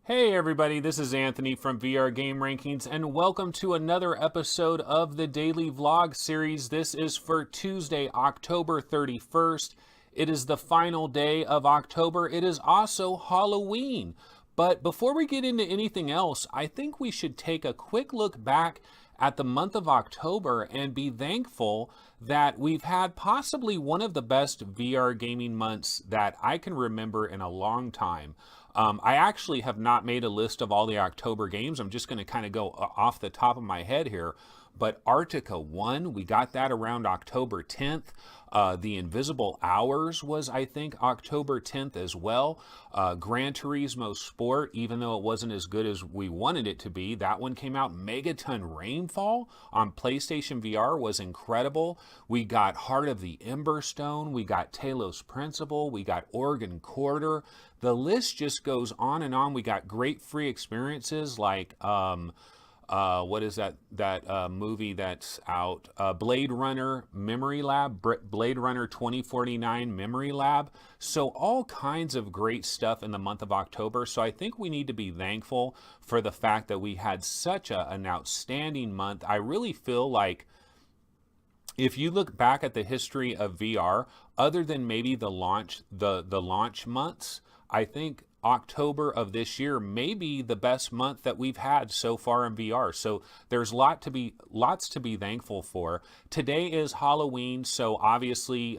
Hey everybody, this is Anthony from VR Game Rankings, and welcome to another episode of the Daily Vlog series. This is for Tuesday, October 31st. It is the final day of October. It is also Halloween. But before we get into anything else, I think we should take a quick look back at the month of October and be thankful that we've had possibly one of the best VR gaming months that I can remember in a long time. I actually have not made a list of all the October games. I'm just going to kind of go off the top of my head here. But Arctica 1, we got that around October 10th. The Invisible Hours was, I think, October 10th as well. Gran Turismo Sport, even though it wasn't as good as we wanted it to be, that one came out. Megaton Rainfall on PlayStation VR was incredible. We got Heart of the Emberstone. We got Talos Principle. We got Oregon Quarter. The list just goes on and on. We got great free experiences like what is that movie that's out? Blade Runner Memory Lab, Blade Runner 2049 Memory Lab. So all kinds of great stuff in the month of October. So I think we need to be thankful for the fact that we had such an outstanding month. I really feel like if you look back at the history of VR, other than maybe the launch months, I think October of this year may be the best month that we've had so far in VR. So there's lots to be thankful for. Today is Halloween, so obviously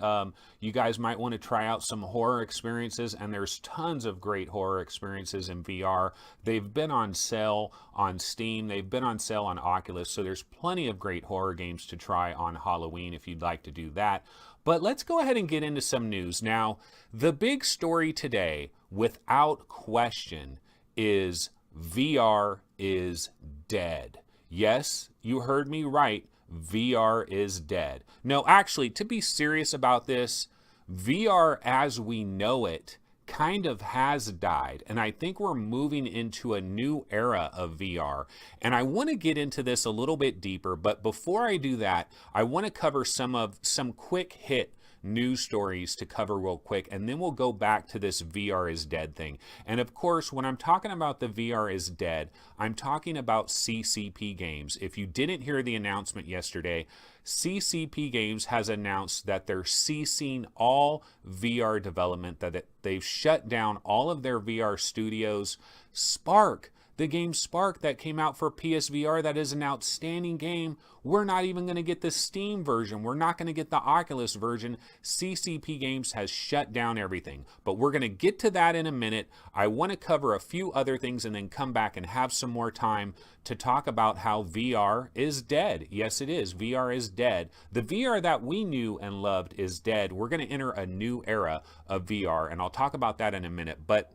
you guys might want to try out some horror experiences, and there's tons of great horror experiences in VR. They've been on sale on Steam, they've been on sale on Oculus, so there's plenty of great horror games to try on Halloween if you'd like to do that. But let's go ahead and get into some news. Now, the big story today, without question, is VR is dead. Yes, you heard me right. VR is dead. No, actually, to be serious about this, VR as we know it kind of has died, and I think we're moving into a new era of VR, and I want to get into this a little bit deeper. But before I do that, I want to cover some quick hit news stories to cover real quick, and then we'll go back to this VR is dead thing. And of course, when I'm talking about the VR is dead, I'm talking about CCP Games. If you didn't hear the announcement yesterday, CCP Games has announced that they're ceasing all VR development, that they've shut down all of their VR studios. Spark, the game Spark that came out for PSVR, that is an outstanding game. We're not even going to get the Steam version. We're not going to get the Oculus version. CCP Games has shut down everything. But we're going to get to that in a minute. I want to cover a few other things and then come back and have some more time to talk about how VR is dead. Yes, it is. VR is dead. The VR that we knew and loved is dead. We're going to enter a new era of VR, and I'll talk about that in a minute. But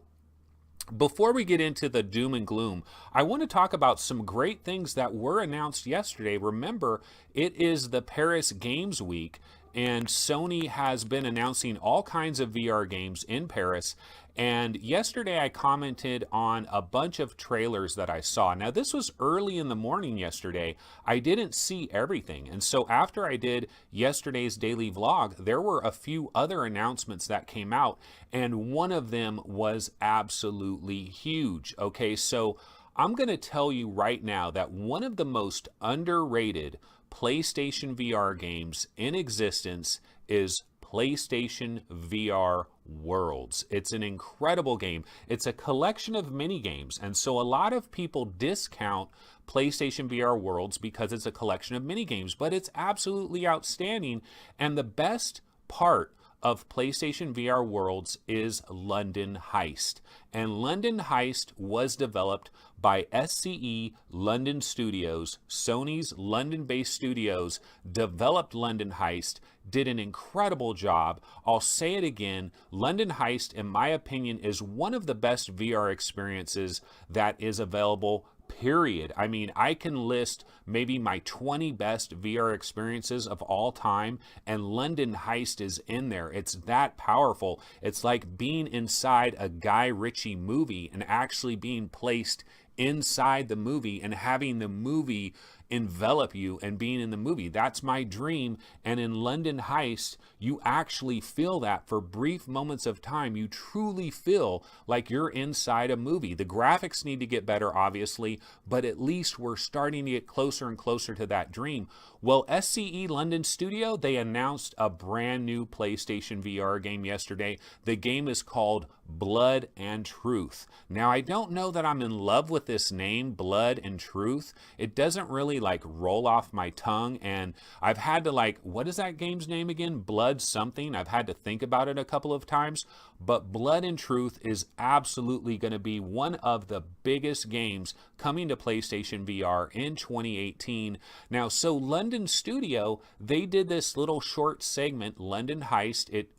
before we get into the doom and gloom, I want to talk about some great things that were announced yesterday. Remember, it is the Paris Games Week, and Sony has been announcing all kinds of VR games in Paris. And yesterday I commented on a bunch of trailers that I saw. Now, this was early in the morning yesterday. I didn't see everything. And so after I did yesterday's daily vlog, there were a few other announcements that came out, and one of them was absolutely huge. Okay, so I'm going to tell you right now that one of the most underrated PlayStation VR games in existence is PlayStation VR Worlds. It's an incredible game. It's a collection of mini games, and so a lot of people discount PlayStation VR Worlds because it's a collection of mini games, but it's absolutely outstanding. And the best part of PlayStation VR Worlds is London Heist. And London Heist was developed by SCE London Studios. Sony's London-based studios developed London Heist, did an incredible job. I'll say it again, London Heist, in my opinion, is one of the best VR experiences that is available, period. I mean, I can list maybe my 20 best VR experiences of all time, and London Heist is in there. It's that powerful. It's like being inside a Guy Ritchie movie and actually being placed inside the movie and having the movie envelop you and being in the movie. That's my dream. And in London Heist, you actually feel that for brief moments of time. You truly feel like you're inside a movie. The graphics need to get better, obviously, but at least we're starting to get closer and closer to that dream. Well, SCE London Studio, they announced a brand new PlayStation VR game yesterday. The game is called Blood and Truth. Now, I don't know that I'm in love with this name, Blood and Truth. It doesn't really like roll off my tongue, and I've had to like, what is that game's name again? Blood something. I've had to think about it a couple of times, but Blood and Truth is absolutely going to be one of the biggest games coming to PlayStation VR in 2018. Now, so London Studio, they did this little short segment, London Heist. It,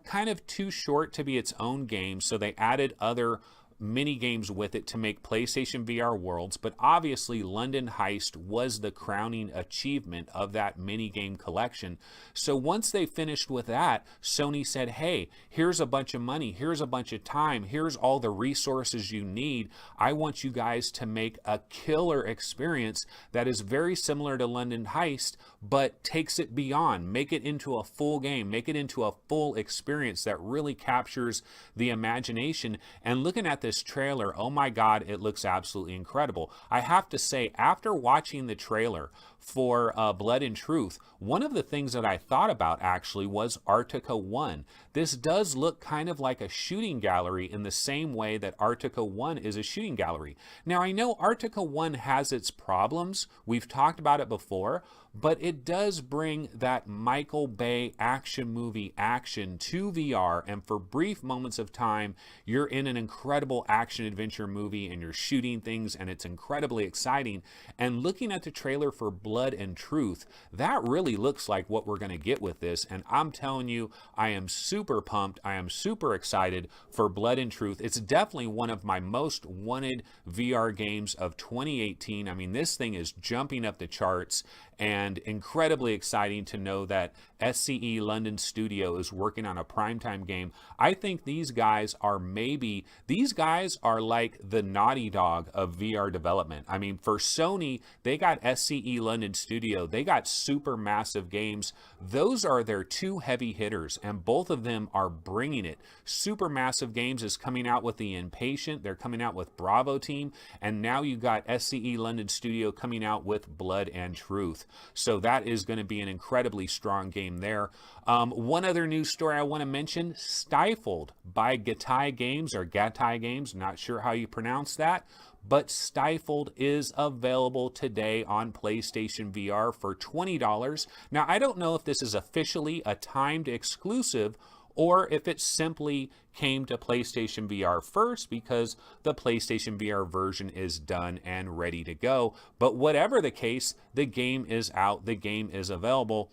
kind of too short to be its own game, so they added other mini games with it to make PlayStation VR Worlds, but obviously London Heist was the crowning achievement of that mini game collection. So once they finished with that, Sony said, hey, here's a bunch of money, here's a bunch of time, here's all the resources you need. I want you guys to make a killer experience that is very similar to London Heist, but takes it beyond, make it into a full game, make it into a full experience that really captures the imagination. And looking at this trailer, oh my God, it looks absolutely incredible. I have to say, after watching the trailer for Blood and Truth, one of the things that I thought about actually was Arctica 1. This does look kind of like a shooting gallery in the same way that Arctica 1 is a shooting gallery. Now, I know Arctica 1 has its problems. We've talked about it before, but it does bring that Michael Bay action movie action to VR, and for brief moments of time, you're in an incredible action adventure movie and you're shooting things and it's incredibly exciting. And looking at the trailer for Blood and Truth, that really looks like what we're going to get with this, and I'm telling you, I am super pumped. I am super excited for Blood and Truth. It's definitely one of my most wanted VR games of 2018. I mean, this thing is jumping up the charts, and incredibly exciting to know that SCE London Studio is working on a primetime game. I think these guys are like the Naughty Dog of VR development. I mean, for Sony, they got SCE London Studio. They got super massive games. Those are their two heavy hitters, and both of them are bringing it. Supermassive Games is coming out with The Impatient. They're coming out with Bravo Team, and now you got SCE London Studio coming out with Blood and Truth. So that is going to be an incredibly strong game there. One other news story I want to mention, Stifled by Gatai Games, or Gatai Games, not sure how you pronounce that, but Stifled is available today on PlayStation VR for $20. Now, I don't know if this is officially a timed exclusive or if it simply came to PlayStation VR first because the PlayStation VR version is done and ready to go. But whatever the case, the game is out, the game is available.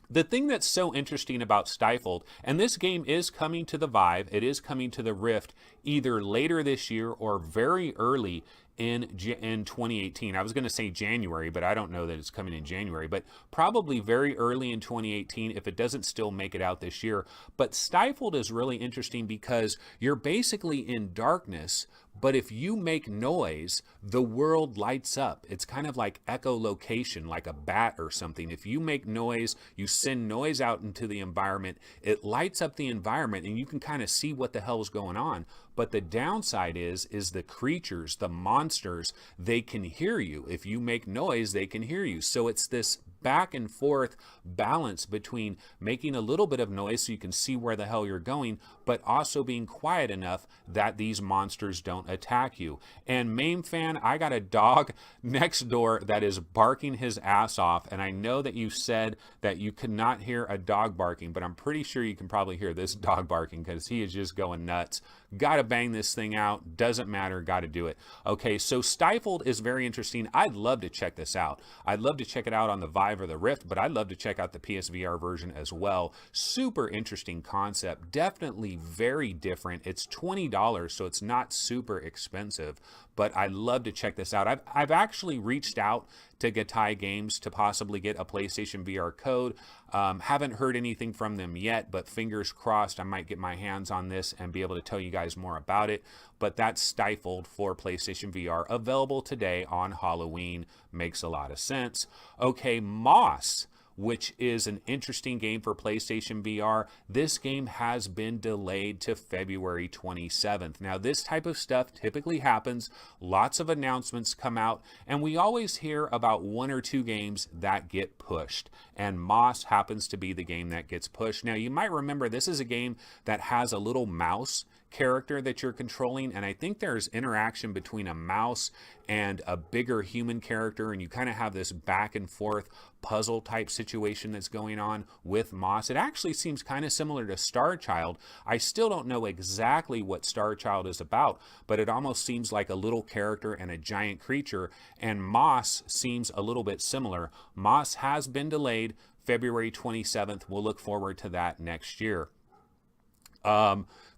The thing that's so interesting about Stifled, and this game is coming to the Vive, it is coming to the Rift either later this year or very early in 2018. I was going to say January, but I don't know that it's coming in January, but probably very early in 2018 if it doesn't still make it out this year. But Stifled is really interesting because you're basically in darkness, but if you make noise, the world lights up. It's kind of like echolocation, like a bat or something. If you make noise, you send noise out into the environment, it lights up the environment and you can kind of see what the hell is going on. But the downside is the creatures, the monsters, they can hear you. If you make noise, they can hear you. So it's this back and forth balance between making a little bit of noise so you can see where the hell you're going, but also being quiet enough that these monsters don't attack you. And Mame Fan, I got a dog next door that is barking his ass off, and I know that you said that you could not hear a dog barking, but I'm pretty sure you can probably hear this dog barking because he is just going nuts. Gotta bang this thing out, doesn't matter, gotta do it. Okay, so Stifled is very interesting. I'd love to check this out. I'd love to check it out on the Vive or the Rift, but I'd love to check out the PSVR version as well. Super interesting concept, definitely very different. It's $20, so it's not super expensive, but I'd love to check this out. I've actually reached out to Gatai Games to possibly get a PlayStation VR code. Haven't heard anything from them yet, but fingers crossed I might get my hands on this and be able to tell you guys more about it. But that's Stifled for PlayStation VR, available today on Halloween. Makes a lot of sense. Okay, Moss, which is an interesting game for PlayStation VR. This game has been delayed to February 27th. Now, this type of stuff typically happens. Lots of announcements come out, and we always hear about 1 or 2 games that get pushed. And Moss happens to be the game that gets pushed. Now, you might remember this is a game that has a little mouse character that you're controlling, and I think there's interaction between a mouse and a bigger human character, and you kind of have this back and forth puzzle type situation that's going on with Moss. It actually seems kind of similar to Star Child. I still don't know exactly what Star Child is about, but it almost seems like a little character and a giant creature, and Moss seems a little bit similar. Moss has been delayed February 27th. We'll look forward to that next year.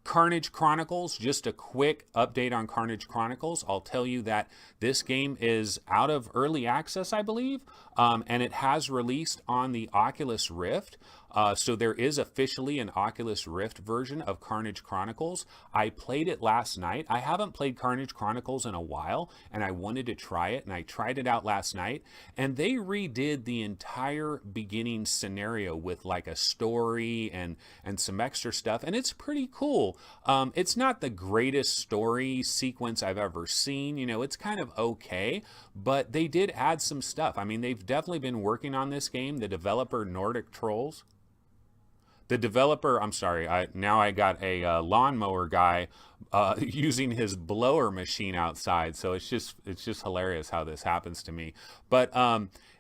Carnage Chronicles, just a quick update on Carnage Chronicles. I'll tell you that this game is out of early access, I believe, and it has released on the Oculus Rift. So there is officially an Oculus Rift version of Carnage Chronicles. I played it last night. I haven't played Carnage Chronicles in a while, and I wanted to try it, and I tried it out last night, and they redid the entire beginning scenario with like a story and some extra stuff, and it's pretty cool. It's not the greatest story sequence I've ever seen. You know, it's kind of okay, but they did add some stuff. I mean, they've definitely been working on this game. The developer Nordic Trolls. The developer, I'm sorry, now I got a lawnmower guy using his blower machine outside, so it's just hilarious how this happens to me. But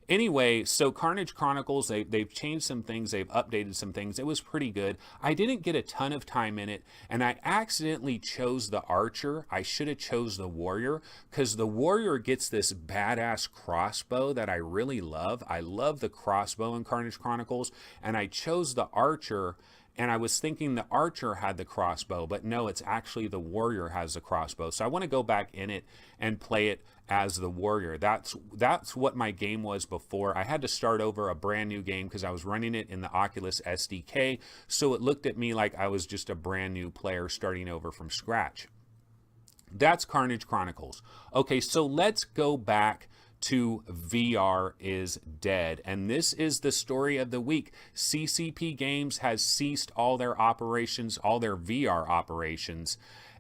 anyway, so Carnage Chronicles, they've changed some things, they've updated some things. It was pretty good. I didn't get a ton of time in it, and I accidentally chose the Archer. I should have chose the Warrior, because the Warrior gets this badass crossbow that I really love. I love the crossbow in Carnage Chronicles, and I chose the Archer, and I was thinking the Archer had the crossbow, but no, it's actually the Warrior has the crossbow. So I want to go back in it and play it as the Warrior. That's what my game was before. I had to start over a brand new game because I was running it in the Oculus SDK, so it looked at me like I was just a brand new player starting over from scratch. That's Carnage Chronicles. Okay, so let's go back to VR is dead, and this is the story of the week. CCP Games has ceased all their operations, all their VR operations,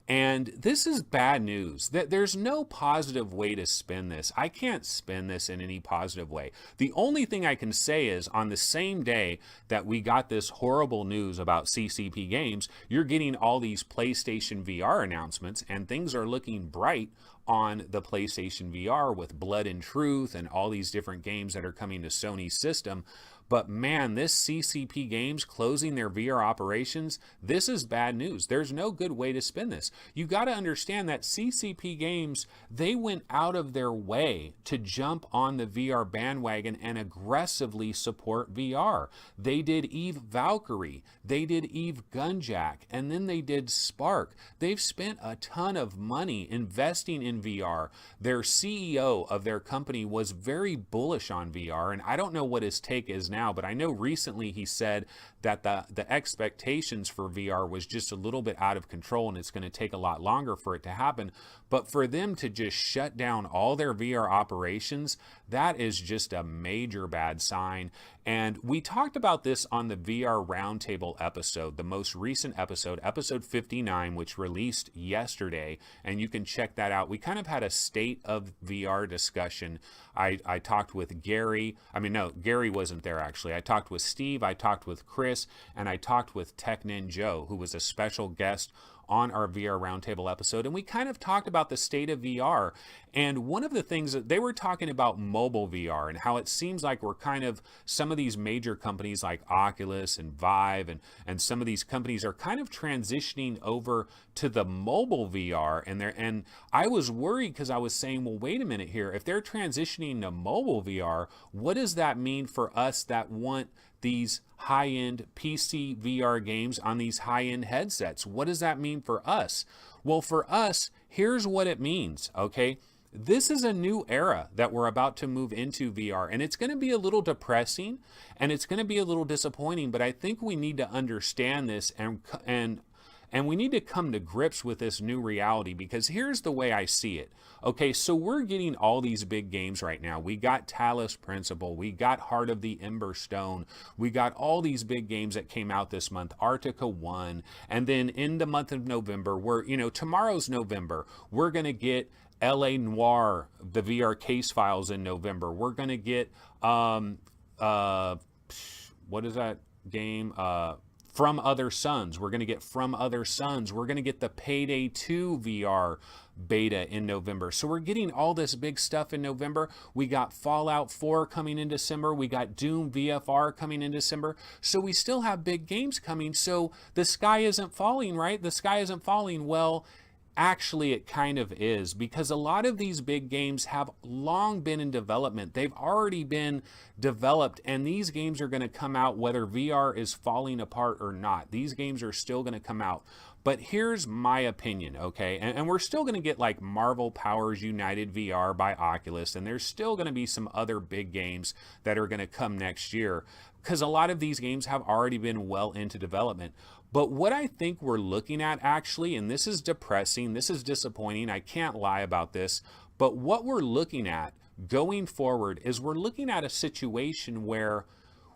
and this is bad news. There's no positive way to spin this. I can't spin this in any positive way. The only thing I can say is on the same day that we got this horrible news about CCP Games, you're getting all these PlayStation VR announcements, and things are looking bright on the PlayStation VR with Blood and Truth and all these different games that are coming to Sony's system. But man, this CCP Games closing their VR operations, this is bad news. There's no good way to spin this. You got to understand that CCP Games, they went out of their way to jump on the VR bandwagon and aggressively support VR. They did Eve Valkyrie, they did Eve Gunjack, and then they did Spark. They've spent a ton of money investing in VR. Their CEO of their company was very bullish on VR, and I don't know what his take is now, but I know recently he said that the expectations for VR was just a little bit out of control, and it's going to take a lot longer for it to happen. But for them to just shut down all their VR operations, that is just a major bad sign. And we talked about this on the VR Roundtable episode, the most recent episode, episode 59, which released yesterday, and you can check that out. We kind of had a state of VR discussion. I talked with Gary. I mean, no, Gary wasn't there actually. I talked with Steve, I talked with Chris, and I talked with TechNin Joe, who was a special guest on our VR Roundtable episode, and we kind of talked about the state of VR. And one of the things that they were talking about mobile VR and how it seems like we're kind of, some of these major companies like Oculus and Vive and some of these companies are kind of transitioning over to the mobile VR, and I was worried because I was saying, well, wait a minute here, if they're transitioning to mobile VR, what does that mean for us that want these high-end PC VR games on these high-end headsets? What does that mean for us? Well, for us, here's what it means, okay? this is a new era that we're about to move into VR, and it's going to be a little depressing and it's going to be a little disappointing, but I think we need to understand this and we need to come to grips with this new reality, because here's the way I see it. Okay, so we're getting all these big games right now. We got Talos Principle, we got Heart of the Ember Stone, we got all these big games that came out this month, Arctica 1, and then in the month of November, tomorrow's November, we're going to get LA Noire, the VR case files in November. We're going to get, what is that game? From Other Suns. We're going to get From Other Suns. We're going to get the Payday 2 VR beta in November. So we're getting all this big stuff in November. We got Fallout 4 coming in December. We got Doom VFR coming in December. So we still have big games coming. So the sky isn't falling, right? The sky isn't falling. Well, actually, it kind of is, because a lot of these big games have long been in development. They've already been developed, and these games are going to come out whether VR is falling apart or not. These games are still going to come out. But here's my opinion, okay? And we're still going to get like Marvel Powers United VR by Oculus, and there's still going to be some other big games that are going to come next year, because a lot of these games have already been well into development. But what I think we're looking at actually, and this is depressing, this is disappointing, I can't lie about this, but what we're looking at going forward is we're looking at a situation where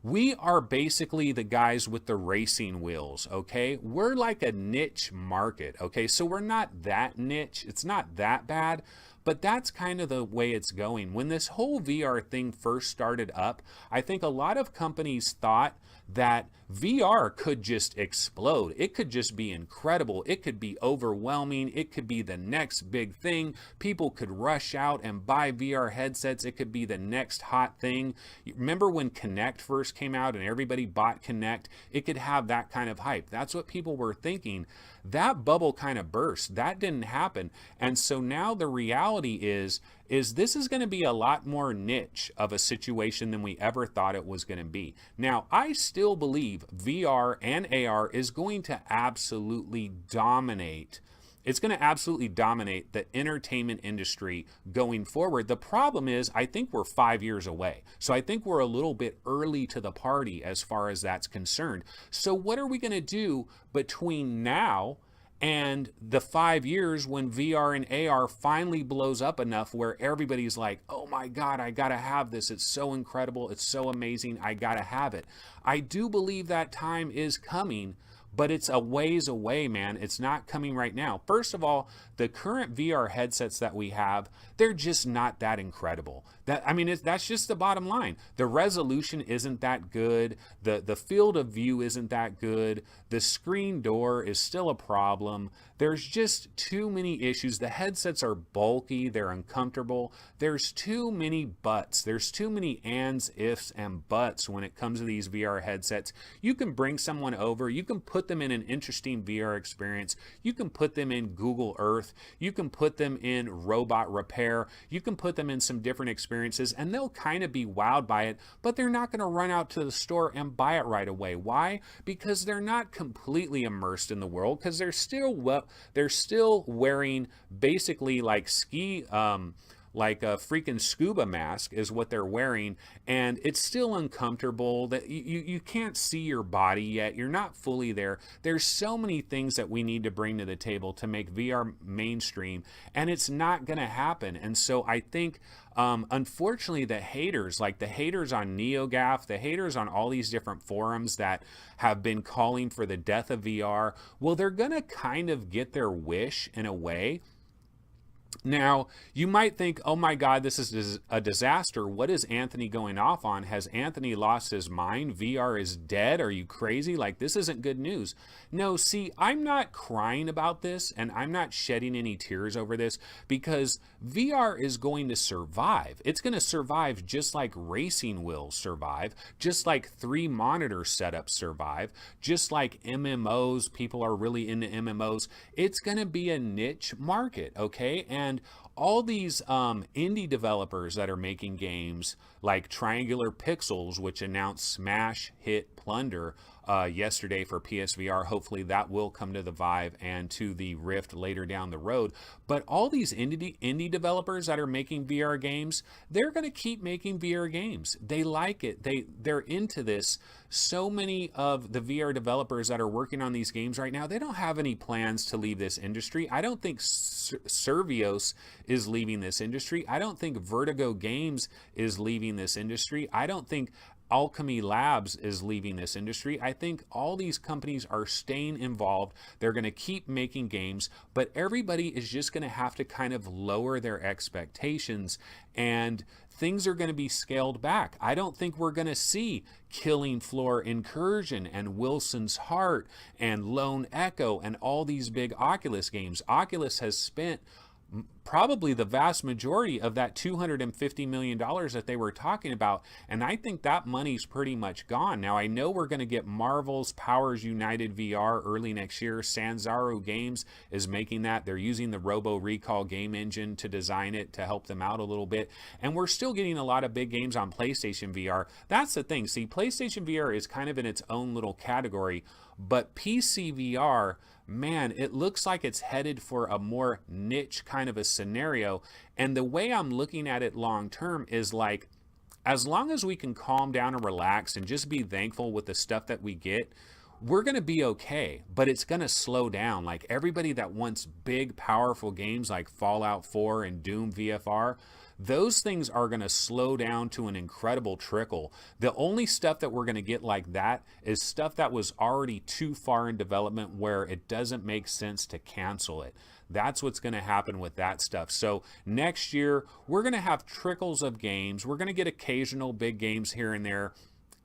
we are basically the guys with the racing wheels, okay? We're like a niche market, okay? So we're not that niche, it's not that bad, but that's kind of the way it's going. When this whole VR thing first started up, I think a lot of companies thought that VR could just explode. It could just be incredible. It could be overwhelming. It could be the next big thing. People could rush out and buy VR headsets. It could be the next hot thing. Remember when Kinect first came out and everybody bought Kinect? It could have that kind of hype. That's what people were thinking. That bubble kind of burst. That didn't happen. And so now the reality is this is going to be a lot more niche of a situation than we ever thought it was going to be. Now, I still believe VR and AR is going to absolutely dominate. It's going to absolutely dominate the entertainment industry going forward. The problem is, I think we're 5 years away. So I think we're a little bit early to the party as far as that's concerned. So what are we going to do between now and the 5 years when VR and AR finally blows up enough where everybody's like, oh my God, I gotta have this. It's so incredible. It's so amazing. I gotta have it. I do believe that time is coming, but it's a ways away, man. It's not coming right now. First of all, the current VR headsets that we have, they're just not that incredible. That's just the bottom line. The resolution isn't that good. The field of view isn't that good. The screen door is still a problem. There's just too many issues. The headsets are bulky. They're uncomfortable. There's too many buts. There's too many ands, ifs, and buts when it comes to these VR headsets. You can bring someone over. You can put them in an interesting VR experience. You can put them in Google Earth. You can put them in robot repair. You can put them in some different experiences, and they'll kind of be wowed by it, but they're not going to run out to the store and buy it right away. Why? Because they're not completely immersed in the world, because they're still wearing basically like like a freaking scuba mask is what they're wearing, and it's still uncomfortable. That you can't see your body yet. You're not fully there. There's so many things that we need to bring to the table to make VR mainstream, and it's not going to happen. And so I think unfortunately the haters, like the haters on NeoGAF, the haters on all these different forums that have been calling for the death of VR, well, they're going to kind of get their wish in a way. Now, you might think, oh my God, this is a disaster. What is Anthony going off on? Has Anthony lost his mind? VR is dead? Are you crazy? Like, this isn't good news. No, see, I'm not crying about this, and I'm not shedding any tears over this, because VR is going to survive. It's going to survive just like racing will survive, just like 3 monitor setups survive, just like MMOs. People are really into MMOs. It's going to be a niche market, okay? And all these indie developers that are making games like Triangular Pixels, which announced Smash Hit Plunder, yesterday for PSVR. Hopefully that will come to the Vive and to the Rift later down the road. But all these indie developers that are making VR games, they're going to keep making VR games. They like it. They're into this. So many of the VR developers that are working on these games right now, they don't have any plans to leave this industry. I don't think Servios is leaving this industry. I don't think Vertigo Games is leaving this industry. I don't think Alchemy Labs is leaving this industry. I think all these companies are staying involved. They're going to keep making games, but everybody is just going to have to kind of lower their expectations, and things are going to be scaled back. I don't think we're going to see Killing Floor Incursion and Wilson's Heart and Lone Echo and all these big Oculus games. Oculus has spent probably the vast majority of that $250 million that they were talking about, and I think that money's pretty much gone. Now, I know we're going to get Marvel's Powers United VR early next year. Sanzaru Games is making that. They're using the Robo Recall game engine to design it to help them out a little bit, and we're still getting a lot of big games on PlayStation VR. That's the thing. See, PlayStation VR is kind of in its own little category, but PC VR, man, it looks like it's headed for a more niche kind of a scenario. And the way I'm looking at it long term is like, as long as we can calm down and relax and just be thankful with the stuff that we get, we're going to be okay, but it's going to slow down. Like everybody that wants big, powerful games like Fallout 4 and Doom VFR, those things are going to slow down to an incredible trickle. The only stuff that we're going to get like that is stuff that was already too far in development where it doesn't make sense to cancel it. That's what's going to happen with that stuff. So next year, we're going to have trickles of games. We're going to get occasional big games here and there,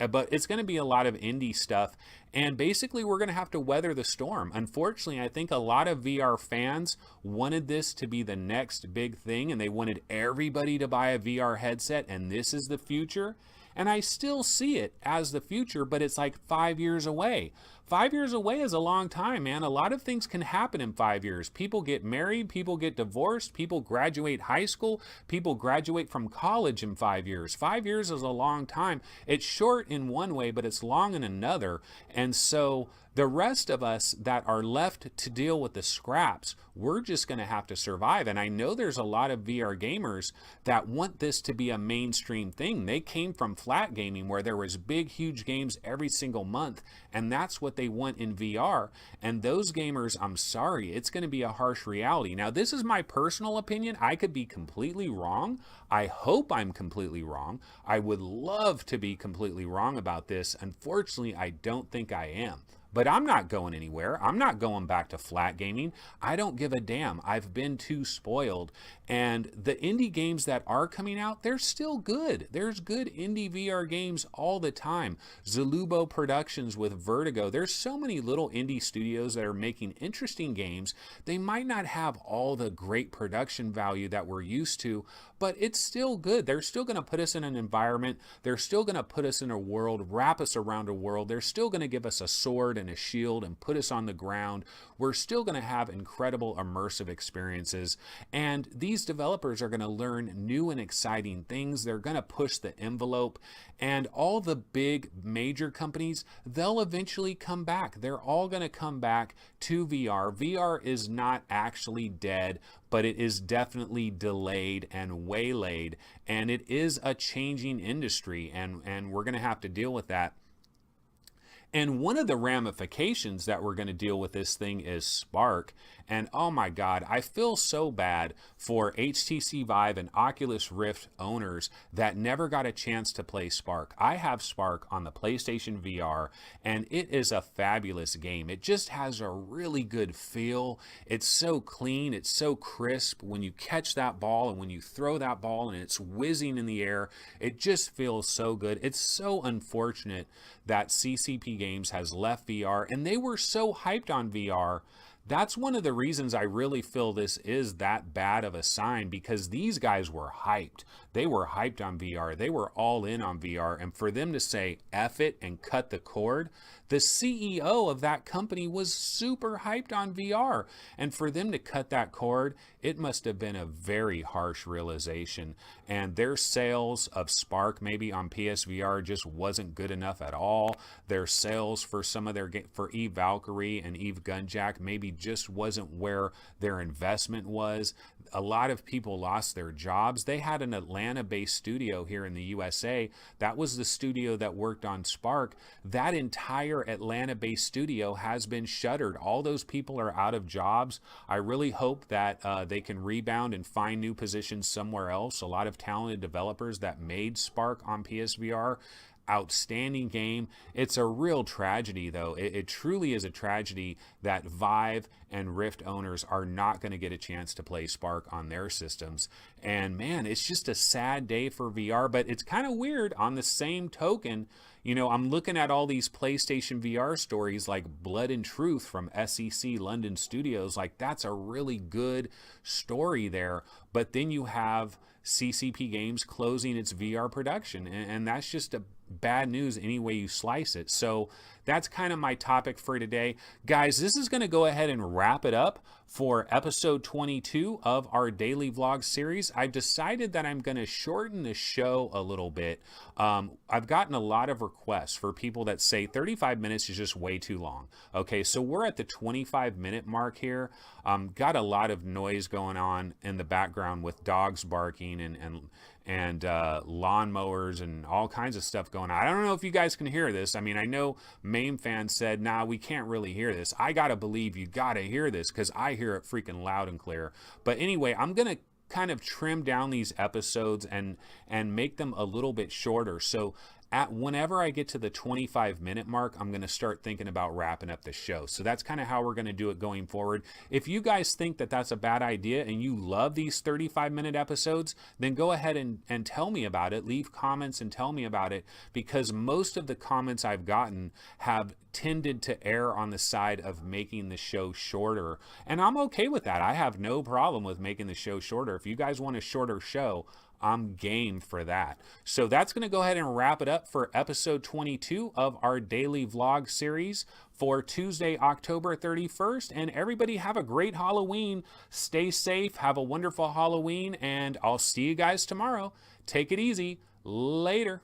but it's going to be a lot of indie stuff. And basically, we're going to have to weather the storm. Unfortunately, I think a lot of VR fans wanted this to be the next big thing, and they wanted everybody to buy a VR headset, and this is the future. And I still see it as the future, but it's like 5 years away. 5 years away is a long time, man. A lot of things can happen in 5 years. People get married, people get divorced, people graduate high school, people graduate from college in 5 years. 5 years is a long time. It's short in one way, but it's long in another. And so the rest of us that are left to deal with the scraps, we're just going to have to survive. And I know there's a lot of VR gamers that want this to be a mainstream thing. They came from flat gaming where there was big, huge games every single month, and that's what they want in VR. And those gamers, I'm sorry, it's going to be a harsh reality. Now, this is my personal opinion. I could be completely wrong. I hope I'm completely wrong. I would love to be completely wrong about this. Unfortunately, I don't think I am. But I'm not going anywhere. I'm not going back to flat gaming. I don't give a damn. I've been too spoiled. And the indie games that are coming out, they're still good. There's good indie VR games all the time. Zalubo Productions with Vertigo. There's so many little indie studios that are making interesting games. They might not have all the great production value that we're used to, but it's still good. They're still going to put us in an environment. They're still going to put us in a world, wrap us around a world. They're still going to give us a sword and a shield and put us on the ground. We're still going to have incredible immersive experiences. And these developers are going to learn new and exciting things. They're going to push the envelope. And all the big major companies, they'll eventually come back. They're all going to come back to VR. VR is not actually dead, but it is definitely delayed and waylaid. And it is a changing industry, and we're going to have to deal with that. And one of the ramifications that we're going to deal with this thing is Spark. And oh my God, I feel so bad for HTC Vive and Oculus Rift owners that never got a chance to play Spark. I have Spark on the PlayStation VR, and it is a fabulous game. It just has a really good feel. It's so clean, it's so crisp. When you catch that ball and when you throw that ball and it's whizzing in the air, it just feels so good. It's so unfortunate that CCP Games has left VR, and they were so hyped on VR That's one of the reasons I really feel this is that bad of a sign, because these guys were hyped. They were hyped on VR. They were all in on VR. And for them to say F it and cut the cord, the CEO of that company was super hyped on VR. And for them to cut that cord, it must have been a very harsh realization. And their sales of Spark maybe on PSVR just wasn't good enough at all. Their sales for some of their for Eve Valkyrie and Eve Gunjack maybe just wasn't where their investment was. A lot of people lost their jobs. They had an Atlanta-based studio here in the USA. That was the studio that worked on Spark. That entire Atlanta-based studio has been shuttered. All those people are out of jobs. I really hope that they can rebound and find new positions somewhere else. A lot of talented developers that made Spark on PSVR. Outstanding game. It's a real tragedy, though. It truly is a tragedy that Vive and Rift owners are not going to get a chance to play Spark on their systems. And man, it's just a sad day for VR, but it's kind of weird. On the same token, you know, I'm looking at all these PlayStation VR stories like Blood and Truth from SEC London Studios. Like, that's a really good story there. But then you have CCP Games closing its VR production, and that's just a bad news any way you slice it. So that's kind of my topic for today. Guys, this is going to go ahead and wrap it up for episode 22 of our daily vlog series. I've decided that I'm going to shorten the show a little bit. I've gotten a lot of requests for people that say 35 minutes is just way too long. Okay, so we're at the 25-minute mark here. Got a lot of noise going on in the background with dogs barking and lawnmowers and all kinds of stuff going on. I don't know if you guys can hear this. I mean, I know MAME fans said, nah, we can't really hear this. I gotta believe you gotta hear this, because I hear it freaking loud and clear. But anyway, I'm gonna kind of trim down these episodes and make them a little bit shorter. So whenever I get to the 25-minute mark, I'm going to start thinking about wrapping up the show. So that's kind of how we're going to do it going forward. If you guys think that that's a bad idea and you love these 35-minute episodes, then go ahead and tell me about it. Leave comments and tell me about it, because most of the comments I've gotten have tended to err on the side of making the show shorter. And I'm okay with that. I have no problem with making the show shorter. If you guys want a shorter show, I'm game for that. So that's going to go ahead and wrap it up for episode 22 of our daily vlog series for Tuesday, October 31st. And everybody have a great Halloween. Stay safe. Have a wonderful Halloween. And I'll see you guys tomorrow. Take it easy. Later.